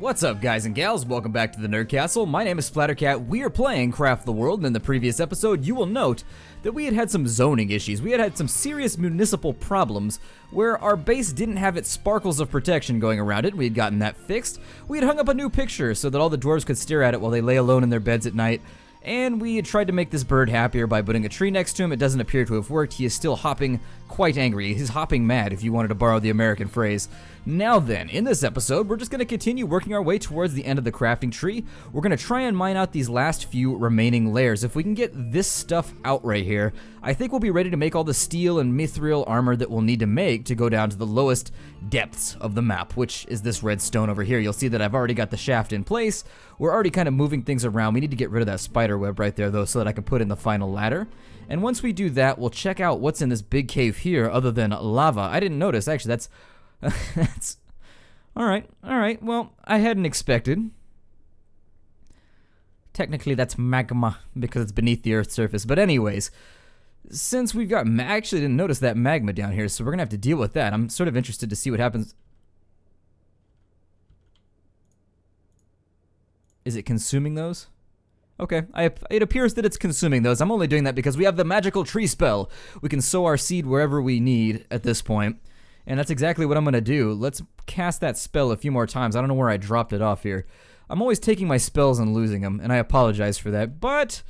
What's up, guys and gals? Welcome back to the Nerd Castle. My name is Splattercat. We are playing Craft the World, and in the previous episode, you will note that we had some zoning issues. We had some serious municipal problems where our base didn't have its sparkles of protection going around it. We had gotten that fixed. We had hung up a new picture so that all the dwarves could stare at it while they lay alone in their beds at night. And we had tried to make this bird happier by putting a tree next to him. It doesn't appear to have worked. He is still hopping quite angry. He's hopping mad, if you wanted to borrow the American phrase. Now then, in this episode, we're just going to continue working our way towards the end of the crafting tree. We're going to try and mine out these last few remaining layers. If we can get this stuff out right here, I think we'll be ready to make all the steel and mithril armor that we'll need to make to go down to the lowest depths of the map, which is this red stone over here. You'll see that I've already got the shaft in place. We're already kind of moving things around. We need to get rid of that spider web right there, though, so that I can put in the final ladder. And once we do that, we'll check out what's in this big cave here other than lava. I didn't notice. Actually, that's... that's... Alright. Well, I hadn't expected. Technically, that's magma because it's beneath the Earth's surface. But anyways, since we've got... I actually didn't notice that magma down here, so we're going to have to deal with that. I'm sort of interested to see what happens. Is it consuming those? Okay, it appears that it's consuming those. I'm only doing that because we have the magical tree spell. We can sow our seed wherever we need at this point. And that's exactly what I'm going to do. Let's cast that spell a few more times. I don't know where I dropped it off here. I'm always taking my spells and losing them, and I apologize for that. But,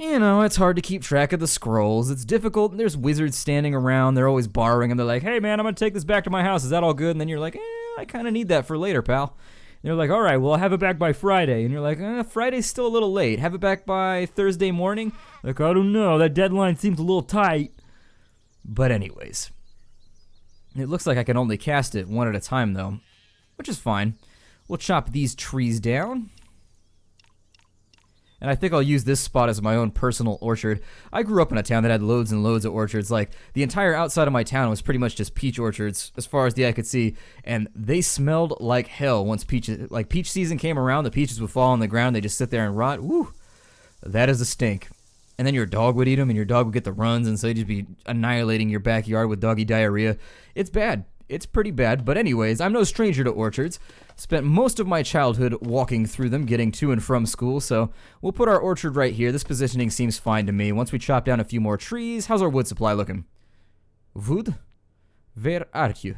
you know, it's hard to keep track of the scrolls. It's difficult. There's wizards standing around. They're always borrowing them. They're like, hey, man, I'm going to take this back to my house. Is that all good? And then you're like, I kind of need that for later, pal. And they're like, all right, well, I'll have it back by Friday. And you're like, Friday's still a little late. Have it back by Thursday morning? Like, I don't know. That deadline seems a little tight. But anyways, it looks like I can only cast it one at a time, though, which is fine. We'll chop these trees down. And I think I'll use this spot as my own personal orchard. I grew up in a town that had loads and loads of orchards. Like, the entire outside of my town was pretty much just peach orchards, as far as the eye could see. And they smelled like hell once peach season came around. The peaches would fall on the ground. They just sit there and rot. Woo! That is a stink. And then your dog would eat them, and your dog would get the runs, and so you'd just be annihilating your backyard with doggy diarrhea. It's bad. It's pretty bad. But anyways, I'm no stranger to orchards. Spent most of my childhood walking through them, getting to and from school, so we'll put our orchard right here. This positioning seems fine to me. Once we chop down a few more trees, how's our wood supply looking? Wood? Where are you?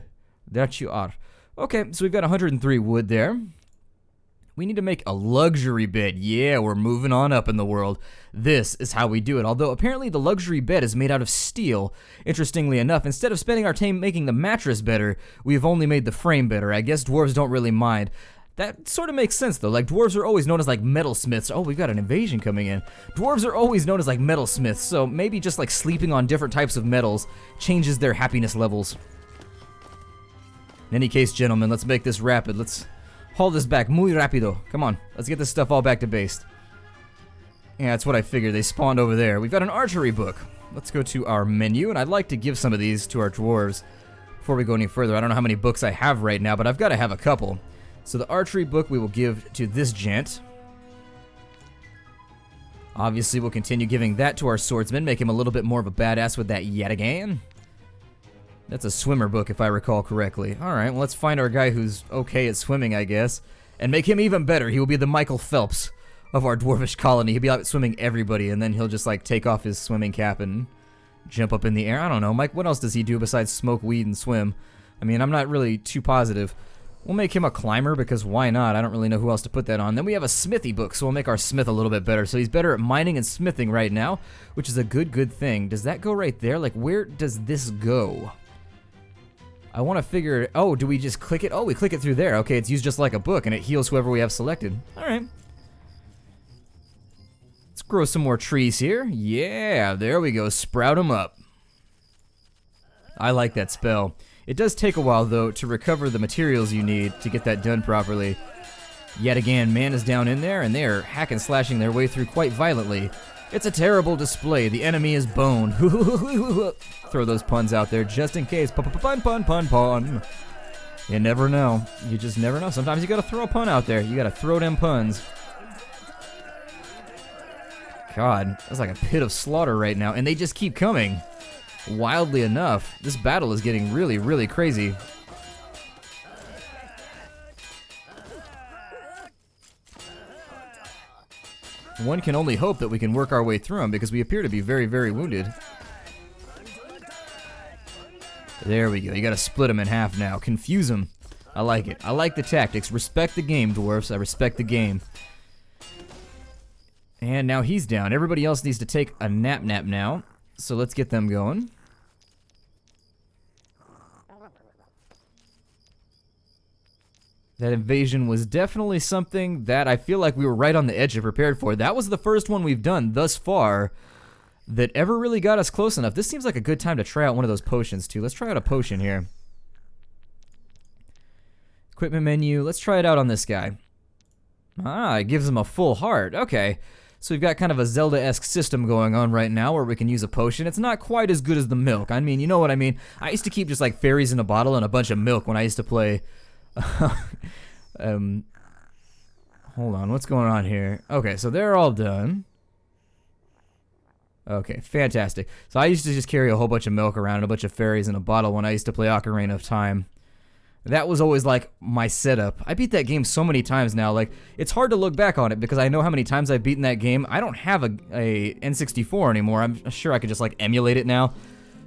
There you are. Okay, so we've got 103 wood there. We need to make a luxury bed. Yeah, we're moving on up in the world. This is how we do it. Although apparently the luxury bed is made out of steel. Interestingly enough, instead of spending our time making the mattress better, we've only made the frame better. I guess dwarves don't really mind. That sort of makes sense though. Like, dwarves are always known as like metalsmiths. Oh, we've got an invasion coming in. Dwarves are always known as like metalsmiths, so maybe just like sleeping on different types of metals changes their happiness levels. In any case, gentlemen, let's make this rapid. Let's haul this back muy rapido. Come on, let's get this stuff all back to base. Yeah, that's what I figured. They spawned over there. We've got an archery book. Let's go to our menu, and I'd like to give some of these to our dwarves before we go any further. I don't know how many books I have right now, but I've got to have a couple. So the archery book we will give to this gent. Obviously, we'll continue giving that to our swordsman, make him a little bit more of a badass with that yet again. That's a swimmer book, if I recall correctly. Alright, well, let's find our guy who's okay at swimming, I guess, and make him even better. He will be the Michael Phelps of our dwarvish colony. He'll be out swimming everybody, and then he'll just, like, take off his swimming cap and jump up in the air. I don't know. Mike, what else does he do besides smoke weed and swim? I mean, I'm not really too positive. We'll make him a climber, because why not? I don't really know who else to put that on. Then we have a smithy book, so we'll make our smith a little bit better. So he's better at mining and smithing right now, which is a good thing. Does that go right there? Like, where does this go? I want to figure... Oh, do we just click it? Oh, we click it through there. Okay, it's used just like a book, and it heals whoever we have selected. Alright. Let's grow some more trees here. Yeah, there we go. Sprout them up. I like that spell. It does take a while, though, to recover the materials you need to get that done properly. Yet again, man is down in there, and they are hack and slashing their way through quite violently. It's a terrible display. The enemy is boned. Throw those puns out there just in case. Pun. You never know. You just never know. Sometimes you gotta throw a pun out there. You gotta throw them puns. God, that's like a pit of slaughter right now, and they just keep coming. Wildly enough, this battle is getting really crazy. one can only hope that we can work our way through them because we appear to be very, very wounded. There we go. You gotta split them in half now. Confuse them. I like it. I like the tactics. Respect the game, dwarfs. I respect the game. And now he's down. Everybody else needs to take a nap now. So let's get them going. That invasion was definitely something that I feel like we were right on the edge of prepared for. That was the first one we've done thus far that ever really got us close enough. This seems like a good time to try out one of those potions too. Let's try out a potion here. Equipment menu. Let's try it out on this guy. Ah, it gives him a full heart. Okay. So we've got kind of a Zelda-esque system going on right now where we can use a potion. It's not quite as good as the milk. I mean, you know what I mean? I used to keep just like fairies in a bottle and a bunch of milk when I used to play. Hold on, what's going on here? Okay, so they're all done. Okay, fantastic. So I used to just carry a whole bunch of milk around and a bunch of fairies in a bottle when I used to play Ocarina of Time. That was always like my setup. I beat that game so many times now. Like, it's hard to look back on it because I know how many times I've beaten that game. I don't have a N64 anymore. I'm sure I could just like emulate it now.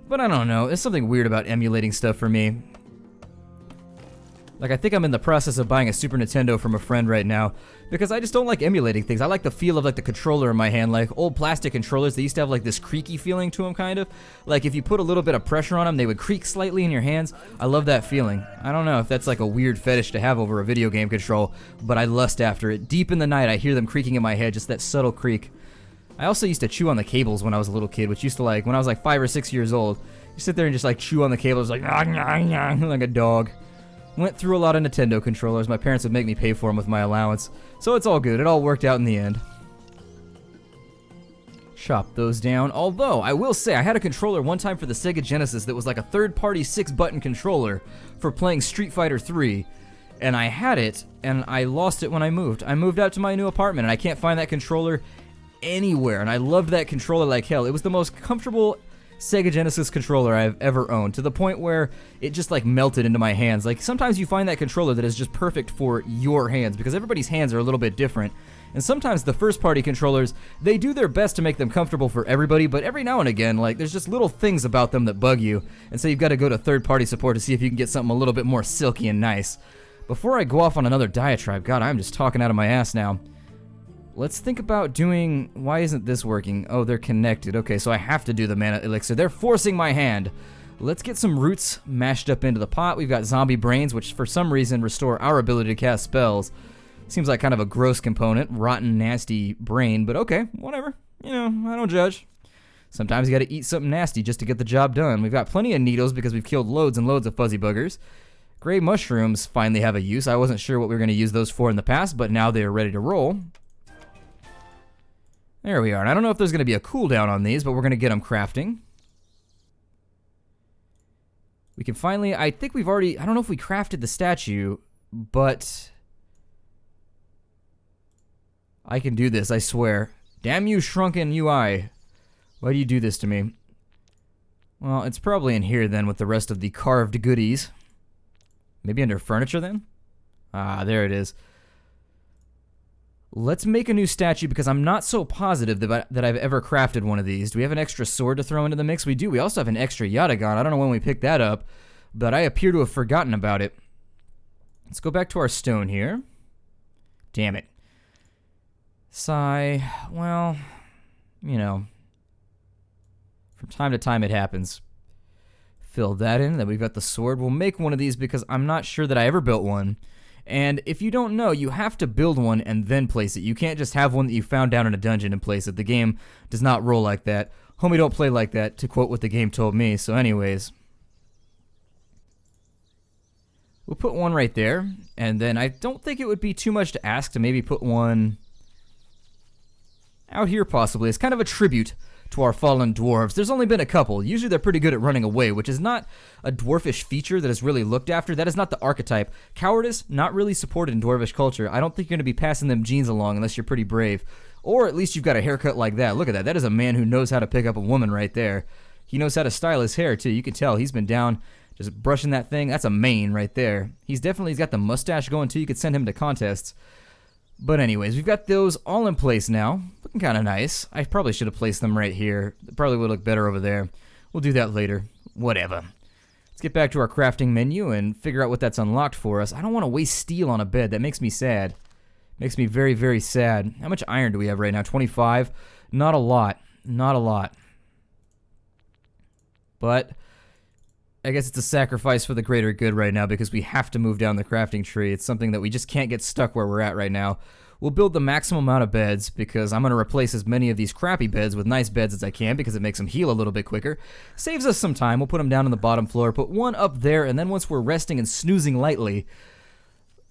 But I don't know. There's something weird about emulating stuff for me. Like, I think I'm in the process of buying a Super Nintendo from a friend right now because I just don't like emulating things. I like the feel of like the controller in my hand. Like old plastic controllers, they used to have like this creaky feeling to them kind of. Like if you put a little bit of pressure on them, they would creak slightly in your hands. I love that feeling. I don't know if that's like a weird fetish to have over a video game control, but I lust after it. Deep in the night, I hear them creaking in my head, just that subtle creak. I also used to chew on the cables when I was a little kid, which used to like, when I was like 5 or 6 years old, you sit there and just like chew on the cables like, like a dog. Went through a lot of Nintendo controllers. My parents would make me pay for them with my allowance. So it's all good. It all worked out in the end. Chop those down. Although, I will say, I had a controller one time for the Sega Genesis that was like a third-party 6-button controller for playing Street Fighter 3. And I had it, and I lost it when I moved. I moved out to my new apartment, and I can't find that controller anywhere. And I loved that controller like hell. It was the most comfortable Sega Genesis controller I've ever owned, to the point where it just like melted into my hands. Like sometimes you find that controller that is just perfect for your hands because everybody's hands are a little bit different. And sometimes the first party controllers, they do their best to make them comfortable for everybody, but every now and again, like there's just little things about them that bug you. And so you've got to go to third party support to see if you can get something a little bit more silky and nice. Before I go off on another diatribe, God, I'm just talking out of my ass now. Let's think about doing... Why isn't this working? Oh, they're connected. Okay, so I have to do the mana elixir. They're forcing my hand. Let's get some roots mashed up into the pot. We've got zombie brains, which for some reason restore our ability to cast spells. Seems like kind of a gross component. Rotten, nasty brain, but okay, whatever. You know, I don't judge. Sometimes you gotta eat something nasty just to get the job done. We've got plenty of needles because we've killed loads and loads of fuzzy buggers. Gray mushrooms finally have a use. I wasn't sure what we were gonna use those for in the past, but now they are ready to roll. There we are. And I don't know if there's going to be a cooldown on these, but we're going to get them crafting. We can finally... I think we've already... I don't know if we crafted the statue, but... I can do this, I swear. Damn you, shrunken UI. Why do you do this to me? Well, it's probably in here then with the rest of the carved goodies. Maybe under furniture then? Ah, there it is. Let's make a new statue because I'm not so positive that I've ever crafted one of these. Do we have an extra sword to throw into the mix? We do. We also have an extra Yatagan. I don't know when we picked that up, but I appear to have forgotten about it. Let's go back to our stone here. Damn it. Sigh. Well, you know, from time to time it happens. Fill that in. Then we've got the sword. We'll make one of these because I'm not sure that I ever built one. And if you don't know, you have to build one and then place it. You can't just have one that you found down in a dungeon and place it. The game does not roll like that. Homie don't play like that, to quote what the game told me. So anyways, we'll put one right there. And then I don't think it would be too much to ask to maybe put one out here possibly. It's kind of a tribute to our fallen dwarves. There's only been a couple. Usually they're pretty good at running away, which is not a dwarfish feature that is really looked after. That is not the archetype. Cowardice, not really supported in dwarvish culture. I don't think you're going to be passing them genes along unless you're pretty brave. Or at least you've got a haircut like that. Look at that. That is a man who knows how to pick up a woman right there. He knows how to style his hair too. You can tell he's been down just brushing that thing. That's a mane right there. He's got the mustache going too. You could send him to contests. But anyways, we've got those all in place now. Looking kind of nice. I probably should have placed them right here. It probably would look better over there. We'll do that later. Whatever. Let's get back to our crafting menu and figure out what that's unlocked for us. I don't want to waste steel on a bed. That makes me sad. Makes me very, very sad. How much iron do we have right now? 25? Not a lot. Not a lot. But I guess it's a sacrifice for the greater good right now because we have to move down the crafting tree. It's something that we just can't get stuck where we're at right now. We'll build the maximum amount of beds because I'm going to replace as many of these crappy beds with nice beds as I can because it makes them heal a little bit quicker. Saves us some time. We'll put them down on the bottom floor, put one up there, and then once we're resting and snoozing lightly,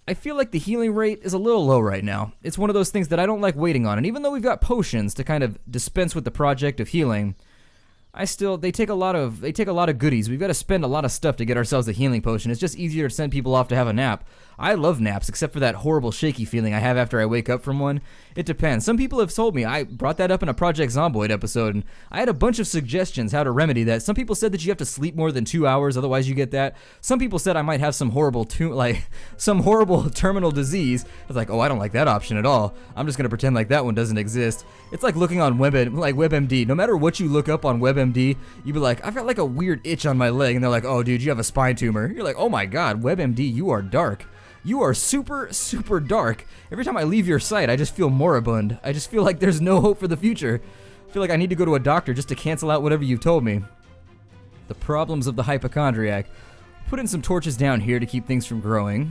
I feel like the healing rate is a little low right now. It's one of those things that I don't like waiting on, and even though we've got potions to kind of dispense with the project of healing, they take a lot of goodies. We've got to spend a lot of stuff to get ourselves a healing potion. It's just easier to send people off to have a nap. I love naps, except for that horrible shaky feeling I have after I wake up from one. It depends. Some people have told me, I brought that up in a Project Zomboid episode, and I had a bunch of suggestions how to remedy that. Some people said that you have to sleep more than 2 hours, otherwise you get that. Some people said I might have some horrible terminal disease. I was like, oh, I don't like that option at all. I'm just gonna pretend like that one doesn't exist. It's like looking on WebMD. No matter what you look up on WebMD, you'd be like, I've got like a weird itch on my leg, and they're like, oh, dude, you have a spine tumor. You're like, oh my God, WebMD, you are dark. You are super, super dark. Every time I leave your site, I just feel moribund. I just feel like there's no hope for the future. I feel like I need to go to a doctor just to cancel out whatever you've told me. The problems of the hypochondriac. Put in some torches down here to keep things from growing.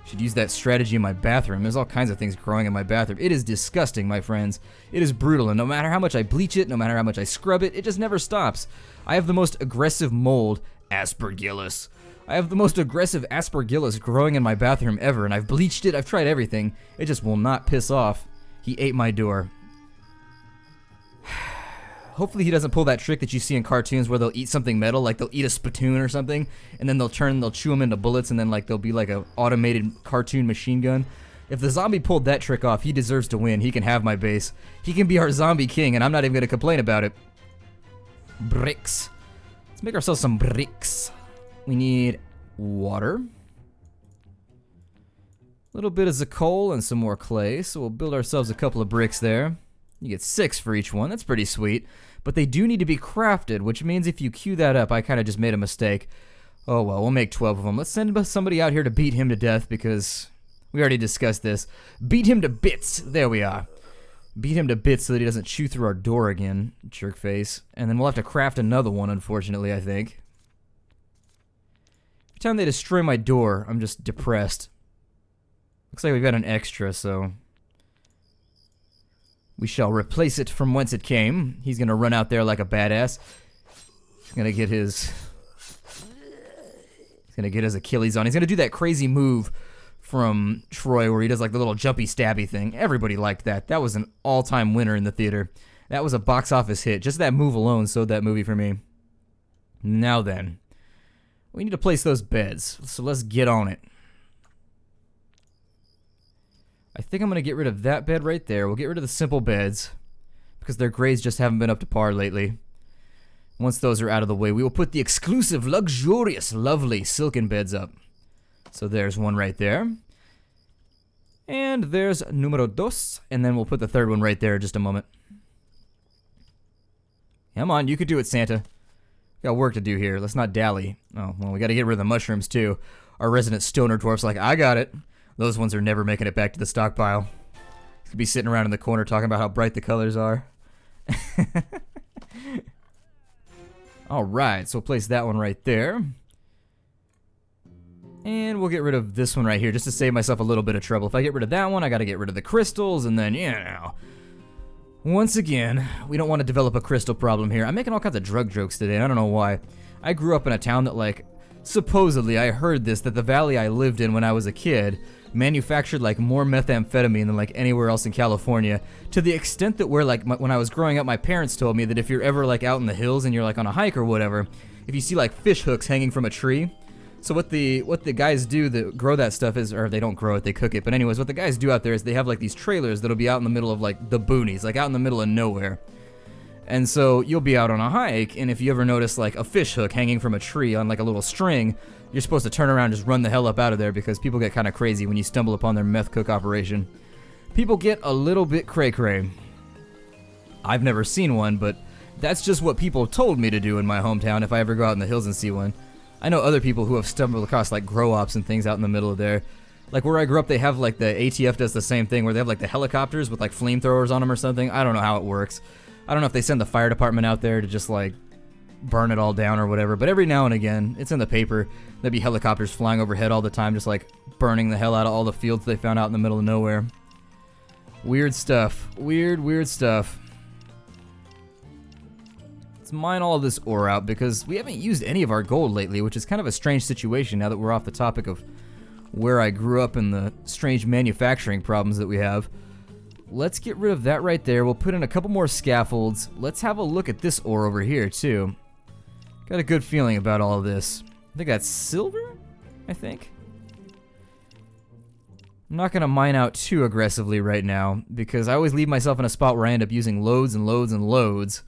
Should use that strategy in my bathroom. There's all kinds of things growing in my bathroom. It is disgusting, my friends. It is brutal, and no matter how much I bleach it, no matter how much I scrub it, it just never stops. I have the most aggressive mold, aspergillus. I have the most aggressive aspergillus growing in my bathroom ever, and I've bleached it, I've tried everything. It just will not piss off. He ate my door. Hopefully he doesn't pull that trick that you see in cartoons where they'll eat something metal, like they'll eat a spittoon or something, and then they'll chew them into bullets, and then like they'll be like an automated cartoon machine gun. If the zombie pulled that trick off, he deserves to win. He can have my base. He can be our zombie king, and I'm not even going to complain about it. Bricks. Let's make ourselves some bricks. We need water, a little bit of coal, and some more clay, so we'll build ourselves a couple of bricks there. You get 6 for each one. That's pretty sweet, but they do need to be crafted, which means if you queue that up, I kind of just made a mistake. Oh well, we'll make 12 of them. Let's send somebody out here to beat him to death because we already discussed this. Beat him to bits. There we are. Beat him to bits so that he doesn't chew through our door again, jerk face. And then we'll have to craft another one, unfortunately, I think. Every time they destroy my door, I'm just depressed. Looks like we've got an extra, so we shall replace it from whence it came. He's gonna run out there like a badass. He's gonna get his Achilles on. He's gonna do that crazy move from Troy where he does like the little jumpy stabby thing. Everybody liked that. That was an all-time winner in the theater. That was a box office hit. Just that move alone sold that movie for me. Now then, we need to place those beds, so let's get on it. I think I'm going to get rid of that bed right there. We'll get rid of the simple beds because their grades just haven't been up to par lately. Once those are out of the way, we will put the exclusive, luxurious, lovely silken beds up. So there's one right there. And there's numero dos, and then we'll put the third one right there in just a moment. Come on, you could do it, Santa. Got work to do here. Let's not dally. Oh, well, we got to get rid of the mushrooms, too. Our resident stoner dwarf's like, I got it. Those ones are never making it back to the stockpile. He's gonna be sitting around in the corner talking about how bright the colors are. Alright, so we'll place that one right there. And we'll get rid of this one right here just to save myself a little bit of trouble. If I get rid of that one, I gotta get rid of the crystals, and then, you know. Once again, we don't want to develop a crystal problem here. I'm making all kinds of drug jokes today, and I don't know why. I grew up in a town that, like, supposedly, I heard this, that the valley I lived in when I was a kid manufactured, like, more methamphetamine than, like, anywhere else in California, to the extent that where, like, when I was growing up, my parents told me that if you're ever, like, out in the hills and you're, like, on a hike or whatever, if you see, like, fish hooks hanging from a tree. So what the guys do that grow that stuff is, or they don't grow it, they cook it, but anyways, what the guys do out there is they have like these trailers that'll be out in the middle of like the boonies, like out in the middle of nowhere. And so you'll be out on a hike, and if you ever notice like a fish hook hanging from a tree on like a little string, you're supposed to turn around and just run the hell up out of there because people get kind of crazy when you stumble upon their meth cook operation. People get a little bit cray-cray. I've never seen one, but that's just what people told me to do in my hometown if I ever go out in the hills and see one. I know other people who have stumbled across like grow-ops and things out in the middle of there. Like where I grew up, they have like the ATF does the same thing where they have like the helicopters with like flamethrowers on them or something. I don't know how it works. I don't know if they send the fire department out there to just like burn it all down or whatever, but every now and again, it's in the paper, there'd be helicopters flying overhead all the time just like burning the hell out of all the fields they found out in the middle of nowhere. Weird stuff. Weird stuff. Let's mine all of this ore out because we haven't used any of our gold lately, which is kind of a strange situation now that we're off the topic of where I grew up and the strange manufacturing problems that we have. Let's get rid of that right there. We'll put in a couple more scaffolds. Let's have a look at this ore over here too. Got a good feeling about all of this. I think that's silver, I think. I'm not going to mine out too aggressively right now because I always leave myself in a spot where I end up using loads and loads and loads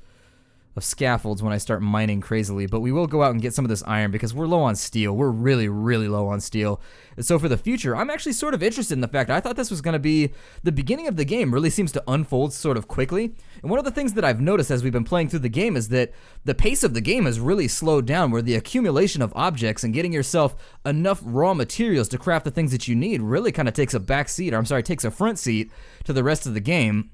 of scaffolds when I start mining crazily, but we will go out and get some of this iron because we're low on steel. We're really low on steel. And so for the future, I'm actually sort of interested in the fact I thought this was going to be the beginning of the game really seems to unfold sort of quickly. And one of the things that I've noticed as we've been playing through the game is that the pace of the game has really slowed down where the accumulation of objects and getting yourself enough raw materials to craft the things that you need really kind of takes a back seat, or I'm sorry, takes a front seat to the rest of the game.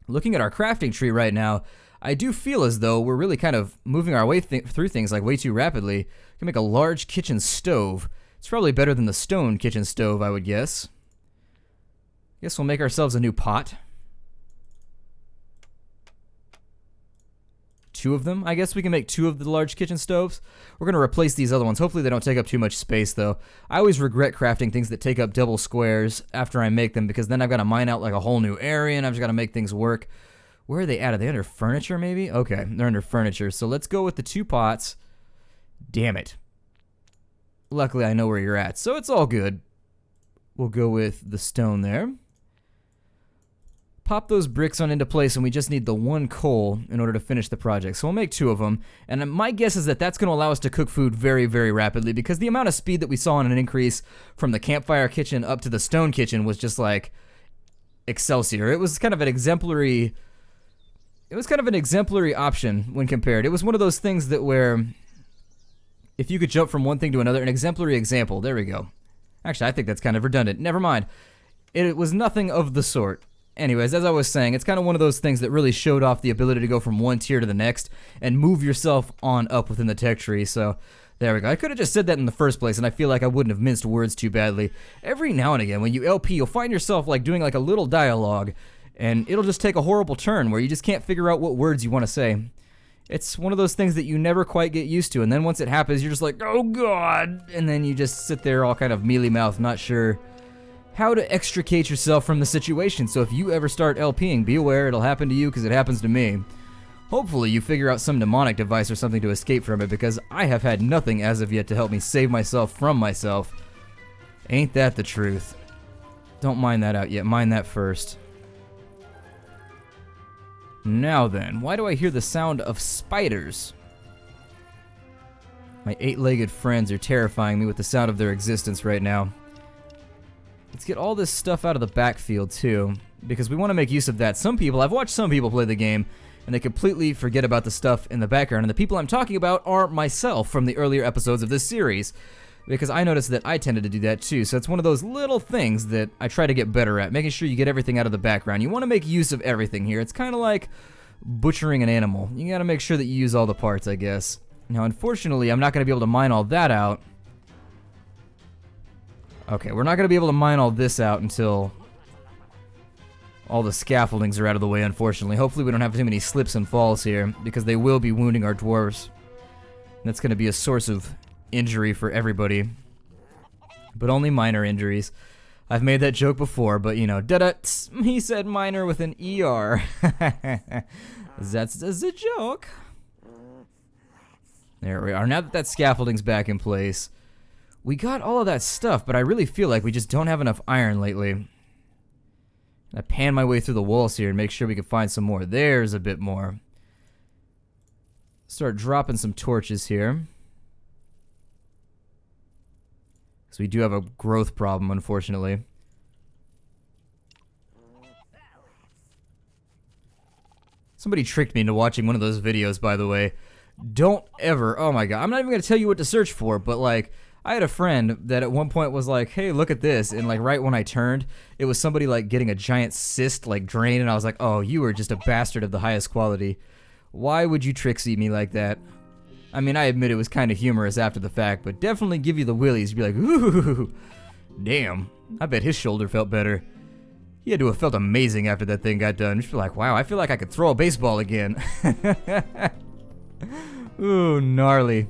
Looking at our crafting tree right now, I do feel as though we're really kind of moving our way through things like way too rapidly. We can make a large kitchen stove. It's probably better than the stone kitchen stove, I would guess. Guess we'll make ourselves a new pot. 2 of them. I guess we can make 2 of the large kitchen stoves. We're going to replace these other ones. Hopefully they don't take up too much space, though. I always regret crafting things that take up double squares after I make them because then I've got to mine out like a whole new area and I've just got to make things work. Where are they at? Are they under furniture, maybe? Okay, they're under furniture. So let's go with the 2 pots. Damn it. Luckily, I know where you're at, so it's all good. We'll go with the stone there. Pop those bricks on into place, and we just need the 1 coal in order to finish the project. So we'll make 2 of them. And my guess is that that's going to allow us to cook food very rapidly because the amount of speed that we saw in an increase from the campfire kitchen up to the stone kitchen was just like Excelsior. It was kind of an exemplary... It was kind of an exemplary option when compared. It was one of those things that where if you could jump from one thing to another, an exemplary example. There we go. Actually, I think that's kind of redundant. Never mind. It was nothing of the sort. Anyways, as I was saying, it's kind of one of those things that really showed off the ability to go from one tier to the next and move yourself on up within the tech tree. So there we go. I could have just said that in the first place, and I feel like I wouldn't have minced words too badly. Every now and again, when you LP, you'll find yourself like doing like a little dialogue, and it'll just take a horrible turn where you just can't figure out what words you want to say. It's one of those things that you never quite get used to, and then once it happens, you're just like, oh god, and then you just sit there all kind of mealy-mouthed, not sure how to extricate yourself from the situation. So if you ever start LPing, be aware it'll happen to you because it happens to me. Hopefully you figure out some mnemonic device or something to escape from it, because I have had nothing as of yet to help me save myself from myself. Ain't that the truth? Don't mine that out yet, mine that first. Now then, why do I hear the sound of spiders? My 8-legged friends are terrifying me with the sound of their existence right now. Let's get all this stuff out of the backfield too, because we want to make use of that. I've watched some people play the game, and they completely forget about the stuff in the background, and the people I'm talking about are myself from the earlier episodes of this series, because I noticed that I tended to do that too. So it's one of those little things that I try to get better at, making sure you get everything out of the background. You want to make use of everything here. It's kind of like butchering an animal. You got to make sure that you use all the parts, I guess. Now, unfortunately, I'm not going to be able to mine all that out. Okay, we're not going to be able to mine all this out until all the scaffoldings are out of the way, unfortunately. Hopefully we don't have too many slips and falls here, because they will be wounding our dwarves. That's going to be a source of injury for everybody. But only minor injuries. I've made that joke before, but you know, he said minor with an ER. That's a joke. There we are. Now that scaffolding's back in place, we got all of that stuff, but I really feel like we just don't have enough iron lately. I pan my way through the walls here and make sure we can find some more. There's a bit more. start dropping some torches here. So we do have a growth problem, unfortunately. Somebody tricked me into watching one of those videos, by the way. Don't ever, oh my god, I'm not even going to tell you what to search for, but like, I had a friend that at one point was like, hey, look at this, and like right when I turned, it was somebody like getting a giant cyst like drain, and I was like, oh, you are just a bastard of the highest quality. Why would you tricksy me like that? I mean, I admit it was kind of humorous after the fact, but definitely give you the willies. You'd be like, ooh, damn, I bet his shoulder felt better. He had to have felt amazing after that thing got done. You'd be like, wow, I feel like I could throw a baseball again. Ooh, gnarly.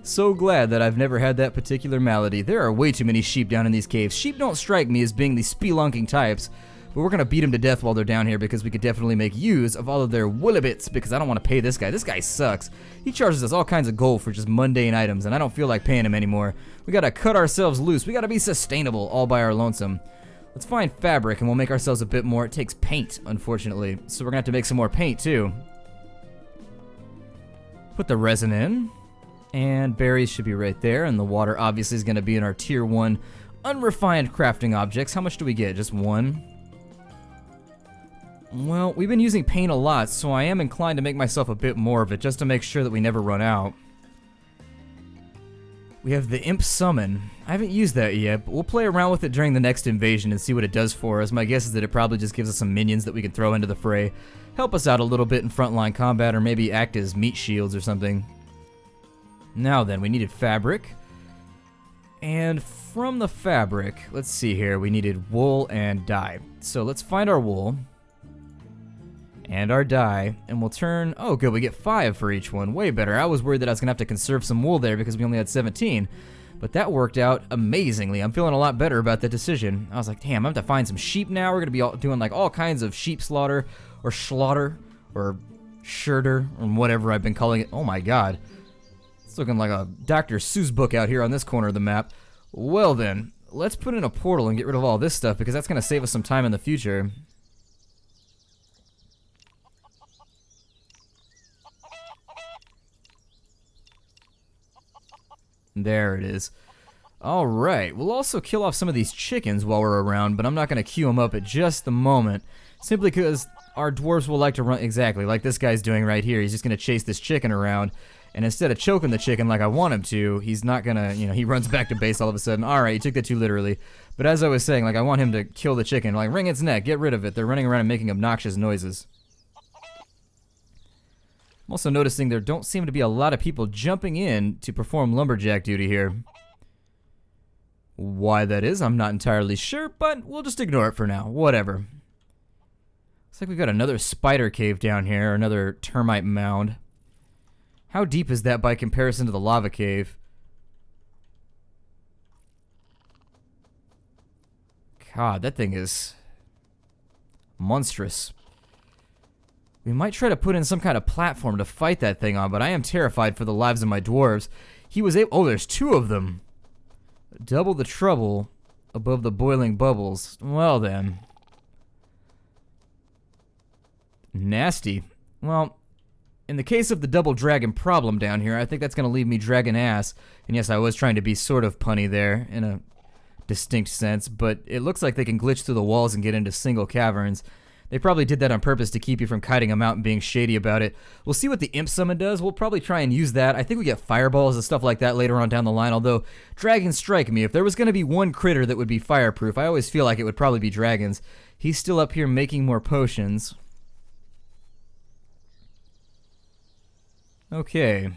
So glad that I've never had that particular malady. There are way too many sheep down in these caves. Sheep don't strike me as being the spelunking types, but we're gonna beat them to death while they're down here because we could definitely make use of all of their woolibits because I don't want to pay this guy. This guy sucks. He charges us all kinds of gold for just mundane items, and I don't feel like paying him anymore. We gotta cut ourselves loose. We gotta be sustainable all by our lonesome. Let's find fabric and we'll make ourselves a bit more. It takes paint, unfortunately, so we're gonna have to make some more paint too. Put the resin in, and berries should be right there, and the water obviously is gonna be in our tier 1 unrefined crafting objects. How much do we get? Just 1? Well, we've been using paint a lot, so I am inclined to make myself a bit more of it just to make sure that we never run out. We have the Imp Summon. I haven't used that yet, but we'll play around with it during the next invasion and see what it does for us. My guess is that it probably just gives us some minions that we can throw into the fray. Help us out a little bit in frontline combat, or maybe act as meat shields or something. Now then, we needed fabric. And from the fabric, let's see here, we needed wool and dye. So let's find our wool. And our dye, and we'll turn, oh good, we get 5 for each one, way better. I was worried that I was gonna have to conserve some wool there because we only had 17, but that worked out amazingly. I'm feeling a lot better about the decision. I was like, damn, I'm gonna have to find some sheep now. We're gonna be doing like all kinds of sheep slaughter, or slaughter, or shirter, or whatever I've been calling it. Oh my god, it's looking like a Dr. Seuss book out here on this corner of the map. Well then, let's put in a portal and get rid of all this stuff because that's gonna save us some time in the future. There it is. Alright, we'll also kill off some of these chickens while we're around, but I'm not going to queue them up at just the moment, simply because our dwarves will like to run, exactly, like this guy's doing right here. He's just going to chase this chicken around, and instead of choking the chicken like I want him to, he's not going to, he runs back to base all of a sudden. Alright, you took that too literally. But as I was saying, like, I want him to kill the chicken, like, wring its neck, get rid of it. They're running around and making obnoxious noises. I'm also noticing there don't seem to be a lot of people jumping in to perform lumberjack duty here. Why that is, I'm not entirely sure, but we'll just ignore it for now. Whatever. Looks like we've got another spider cave down here, another termite mound. How deep is that by comparison to the lava cave? God, that thing is monstrous. We might try to put in some kind of platform to fight that thing on, but I am terrified for the lives of my dwarves. He was able— oh, there's 2 of them. Double the trouble above the boiling bubbles. Well then. Nasty. Well, in the case of the double dragon problem down here, I think that's going to leave me dragon ass. And yes, I was trying to be sort of punny there in a distinct sense, but it looks like they can glitch through the walls and get into single caverns. They probably did that on purpose to keep you from kiting them out and being shady about it. We'll see what the Imp Summon does. We'll probably try and use that. I think we get fireballs and stuff like that later on down the line, although dragons strike me. If there was going to be one critter that would be fireproof, I always feel like it would probably be dragons. He's still up here making more potions. Okay.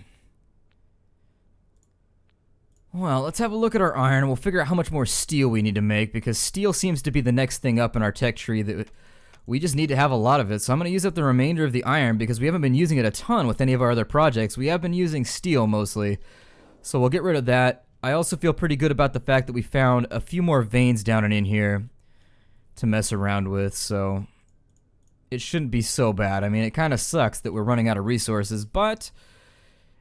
Well, let's have a look at our iron, and we'll figure out how much more steel we need to make, because steel seems to be the next thing up in our tech tree that we just need to have a lot of it. So I'm going to use up the remainder of the iron because we haven't been using it a ton with any of our other projects. We have been using steel mostly. So we'll get rid of that. I also feel pretty good about the fact that we found a few more veins down and in here to mess around with. So it shouldn't be so bad. I mean, it kind of sucks that we're running out of resources, but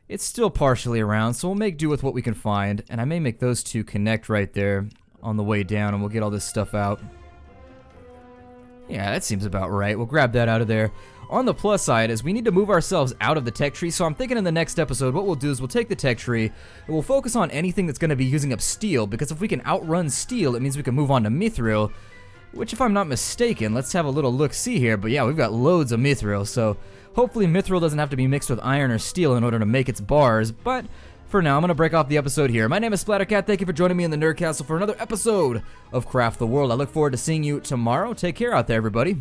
it's still partially around. So we'll make do with what we can find. And I may make those two connect right there on the way down, and we'll get all this stuff out. Yeah, that seems about right. We'll grab that out of there. On the plus side is we need to move ourselves out of the tech tree, so I'm thinking in the next episode what we'll do is we'll take the tech tree and we'll focus on anything that's going to be using up steel, because if we can outrun steel, it means we can move on to mithril, which if I'm not mistaken, let's have a little look-see here, but yeah, we've got loads of mithril, so hopefully mithril doesn't have to be mixed with iron or steel in order to make its bars, but for now, I'm going to break off the episode here. My name is Splattercat. Thank you for joining me in the Nerd Castle for another episode of Craft the World. I look forward to seeing you tomorrow. Take care out there, everybody.